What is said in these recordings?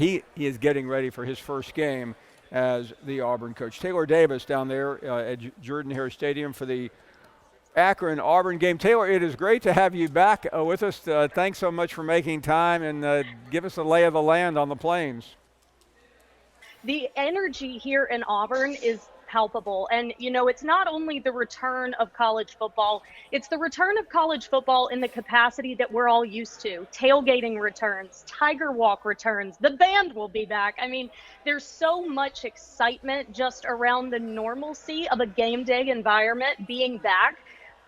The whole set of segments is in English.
he is getting ready for his first game as the Auburn coach. Taylor Davis down there at Jordan-Hare Stadium for the Akron Auburn game. Taylor, it is great to have you back with us. Thanks so much for making time and give us a lay of the land on the Plains. The energy here in Auburn is palpable. And, it's not only the return of college football, it's the return of college football in the capacity that we're all used to. Tailgating returns, Tiger Walk returns, the band will be back. I mean, there's so much excitement just around the normalcy of a game day environment being back.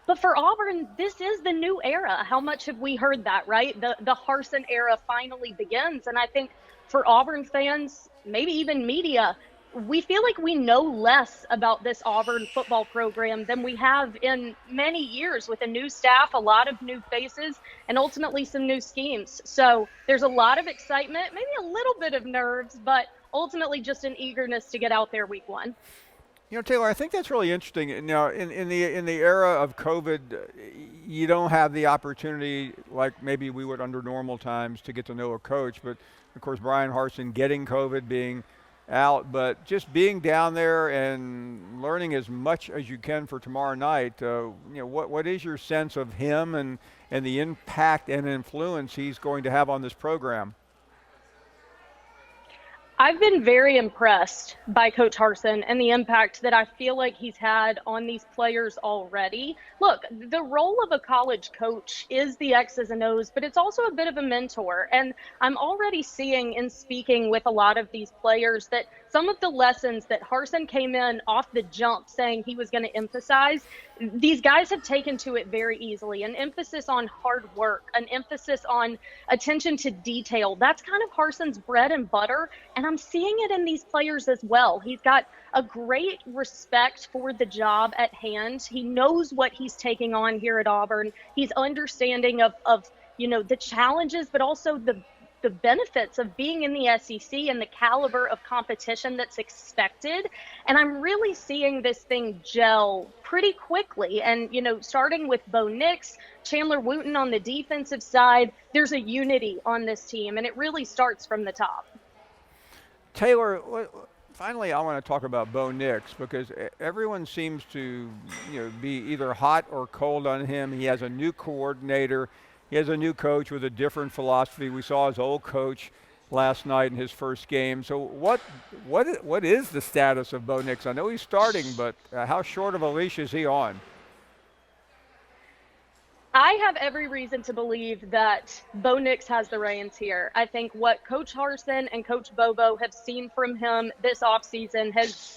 But for Auburn, this is the new era. How much have we heard that, right? The Harsin era finally begins. And I think for Auburn fans, maybe even media, we feel like we know less about this Auburn football program than we have in many years, with a new staff, a lot of new faces, and ultimately some new schemes. So there's a lot of excitement, maybe a little bit of nerves, but ultimately just an eagerness to get out there week one. Taylor, I think that's really interesting. Now, in the era of COVID, you don't have the opportunity like maybe we would under normal times to get to know a coach. But of course, Brian Harsin getting COVID, being out, but just being down there and learning as much as you can for tomorrow night. What is your sense of him and the impact and influence he's going to have on this program? I've been very impressed by Coach Harsin and the impact that I feel like he's had on these players already. Look, the role of a college coach is the X's and O's, but it's also a bit of a mentor. And I'm already seeing in speaking with a lot of these players that some of the lessons that Harsin came in off the jump saying he was going to emphasize, these guys have taken to it very easily. An emphasis on hard work, an emphasis on attention to detail. That's kind of Harsin's bread and butter. And I'm seeing it in these players as well. He's got a great respect for the job at hand. He knows what he's taking on here at Auburn. He's understanding of the challenges, but also the benefits of being in the SEC and the caliber of competition that's expected. And I'm really seeing this thing gel pretty quickly. And, starting with Bo Nix, Chandler Wooten on the defensive side, there's a unity on this team, and it really starts from the top. Taylor, finally, I want to talk about Bo Nix because everyone seems to be either hot or cold on him. He has a new coordinator. He has a new coach with a different philosophy. We saw his old coach last night in his first game. So what is the status of Bo Nix? I know he's starting, but how short of a leash is he on? I have every reason to believe that Bo Nix has the reins here. I think what Coach Harsin and Coach Bobo have seen from him this offseason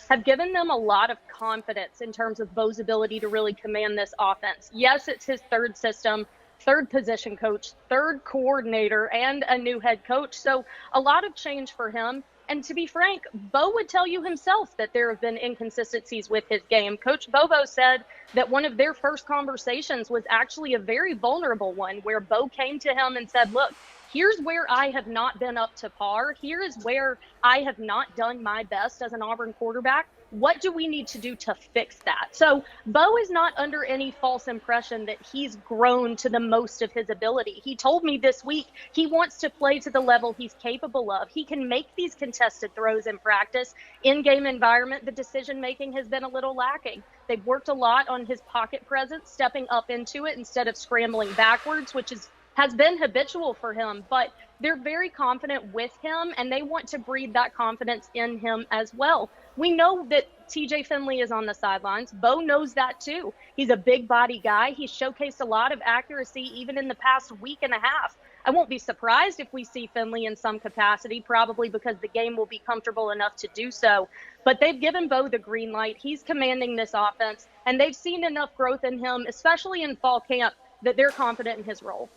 have given them a lot of confidence in terms of Bo's ability to really command this offense. Yes, it's his third system, third position coach, third coordinator, and a new head coach. So a lot of change for him. And to be frank, Bo would tell you himself that there have been inconsistencies with his game. Coach Bobo said that one of their first conversations was actually a very vulnerable one where Bo came to him and said, look, here's where I have not been up to par. Here is where I have not done my best as an Auburn quarterback. What do we need to do to fix that? So Bo is not under any false impression that he's grown to the most of his ability. He told me this week he wants to play to the level he's capable of. He can make these contested throws in practice. In-game environment, the decision-making has been a little lacking. They've worked a lot on his pocket presence, stepping up into it instead of scrambling backwards, which has been habitual for him. But they're very confident with him, and they want to breed that confidence in him as well. We know that TJ Finley is on the sidelines. Bo knows that too. He's a big body guy. He's showcased a lot of accuracy even in the past week and a half. I won't be surprised if we see Finley in some capacity, probably because the game will be comfortable enough to do so. But they've given Bo the green light. He's commanding this offense, and they've seen enough growth in him, especially in fall camp, that they're confident in his role.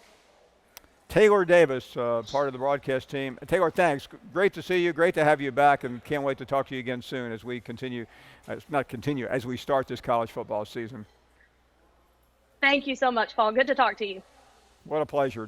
Taylor Davis, part of the broadcast team. Taylor, thanks. Great to see you. Great to have you back, and can't wait to talk to you again soon as we as we start this college football season. Thank you so much, Paul. Good to talk to you. What a pleasure.